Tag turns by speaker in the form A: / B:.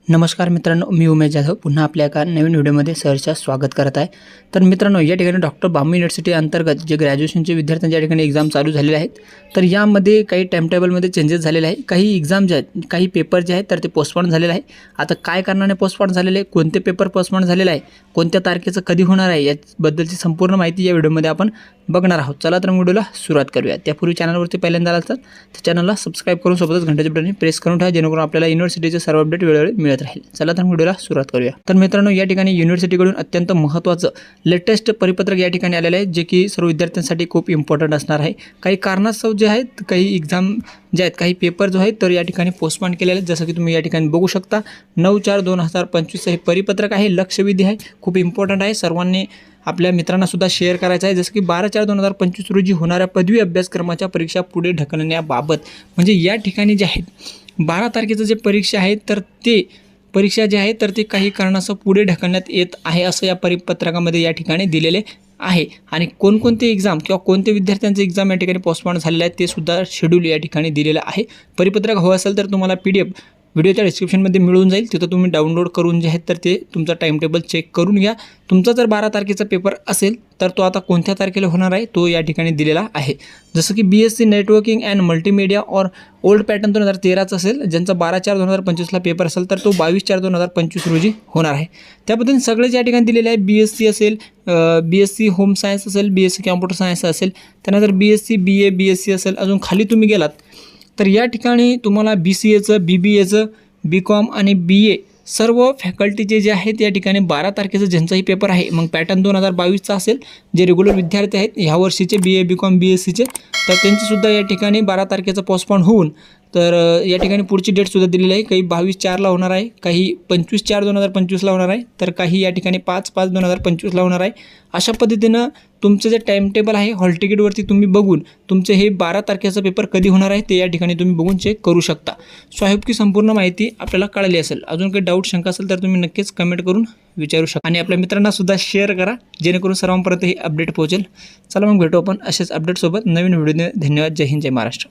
A: नमस्कार मित्रांनो, मी उमेश जाधव पुन्हा आपल्या एका नवीन व्हिडिओमध्ये सहर्ष स्वागत करत आहे। तर मित्रांनो, या ठिकाणी डॉक्टर बांबू युनिव्हर्सिटी अंतर्गत जे ग्रॅज्युएशनचे विद्यार्थ्यांच्या ठिकाणी एक्झाम चालू झालेले आहेत, तर यामध्ये काही टाइम टेबलमध्ये चेंजेस झालेले आहे। काही एक्झाम जे आहेत, काही पेपर जे आहेत तर ते पोस्टपोन झालेले आहे। आता काय कारणाने पोस्टपोन झालेले आहे, कोणते पेपर पोस्टपोन झालेले आहे, कोणत्या तारखेचं कधी होणार आहे याबद्दलची संपूर्ण माहिती या व्हिडिओमध्ये आपण बघणार आहोत। चला तर व्हिडिओला सुरुवात करूया। त्यापूर्वी चॅनलवरती पहिल्यांदा आलात तर चॅनलला सबस्क्राइब करून सोबतच घंटेच्या बटन प्रेस करून ठेवा, जेणेकरून आपल्याला युनिव्हर्सिटीचे सर्व अपडेट वेळोवेळी मिळत राहील। चला तर व्हिडिओला सुरुवात करूया। तर मित्रांनो, या ठिकाणी युनिव्हर्सिटीकडून अत्यंत महत्त्वाचं लेटेस्ट परिपत्रक या ठिकाणी आलेलं आहे, जे की सर्व विद्यार्थ्यांसाठी खूप इम्पॉर्टंट असणार आहे। काही कारणास्तव जे आहेत, काही एक्झाम जे आहेत, काही पेपर जो आहेत तर या ठिकाणी पोस्टपोन केलेले आहेत। जसं की तुम्ही या ठिकाणी बघू शकता 9/4/2025 हे परिपत्रक आहे, लक्षवेधी आहे, खूप इम्पॉर्टंट आहे। सर्वांनी आपल्या मित्रांना सुद्धा शेअर करायचं आहे। जसं की 12/4/2025 रोजी होणाऱ्या पदवी अभ्यासक्रमाच्या परीक्षा पुढे ढकलण्याबाबत, म्हणजे या ठिकाणी जे आहेत 12 तारखेचं जे परीक्षा आहे तर ते परीक्षा जे आहे तर ते काही कारणास्तव पुढे ढकलण्यात येत आहे, असं या परिपत्रकामध्ये या ठिकाणी दिलेले आहे। आणि कोणकोणते एक्झाम किंवा कोणते विद्यार्थ्यांचे एक्झाम या ठिकाणी पोस्टपोन झालेले आहेत ते सुद्धा शेड्यूल या ठिकाणी दिलेलं आहे। परिपत्रक हवं असेल तर तुम्हाला PDF व्हिडिओच्या डिस्क्रिप्शनमध्ये मिळून जाईल, तिथं तुम्ही डाउनलोड करून जे आहेत तर ते तुमचा टाइम टेबल चेक करून घ्या। तुमचा जर 12 तारखेचा पेपर असेल तर तो आता कोणत्या तारखेला होणार आहे तो या ठिकाणी दिलेला आहे। जसं की BSc नेटवर्किंग अँड मल्टीमीडिया और ओल्ड पॅटर्न 2013चा असेल, ज्यांचा 12/4/2025ला पेपर असेल तर तो 22/4/2025 रोजी होणार आहे। त्याबद्दल सगळेच या ठिकाणी दिलेले आहे। BSc असेल, BSc होम सायन्स असेल, BSc कॉम्प्युटर सायन्स असेल, त्यानंतर BSc BA BSc असेल, अजून खाली तुम्ही गेलात तर या ठिकाणी तुम्हाला BCAचं, BBAचं, BCom आणि BA सर्व फॅकल्टीचे जे आहेत या ठिकाणी 12 तारखेचं ज्यांचाही पेपर आहे, मग पॅटर्न 2022चा असेल, जे रेग्युलर विद्यार्थी आहेत ह्या वर्षीचे BA BCom BScचे, तर त्यांचीसुद्धा या ठिकाणी 12 तारखेचं पोस्टपोन होऊन तर या ठिकाणी पुढची डेटसुद्धा दिलेली आहे। काही 22/4ला होणार आहे, काही 25/4/2025ला होणार आहे, तर काही या ठिकाणी 5/5/2025ला होणार आहे। अशा पद्धतीनं तुमचं जे टाइम टेबल आहे हॉल तिकीटवरती तुम्ही बघून तुमचे हे 12 तारखेचा पेपर कधी होणार आहे ते या ठिकाणी तुम्ही बघून चेक करू शकता। सो आय होप की संपूर्ण माहिती आपल्याला कळली असेल। अजून काही डाऊट शंका असेल तर तुम्ही नक्कीच कमेंट करून विचारू शकता आणि आपल्या मित्रांना सुद्धा शेअर करा, जेणेकरून सर्वांपर्यंत हे अपडेट पोहोचेल। चला मग भेटू आपण असेच अपडेटसोबत नवीन व्हिडिओने। धन्यवाद। जय हिंद, जय महाराष्ट्र।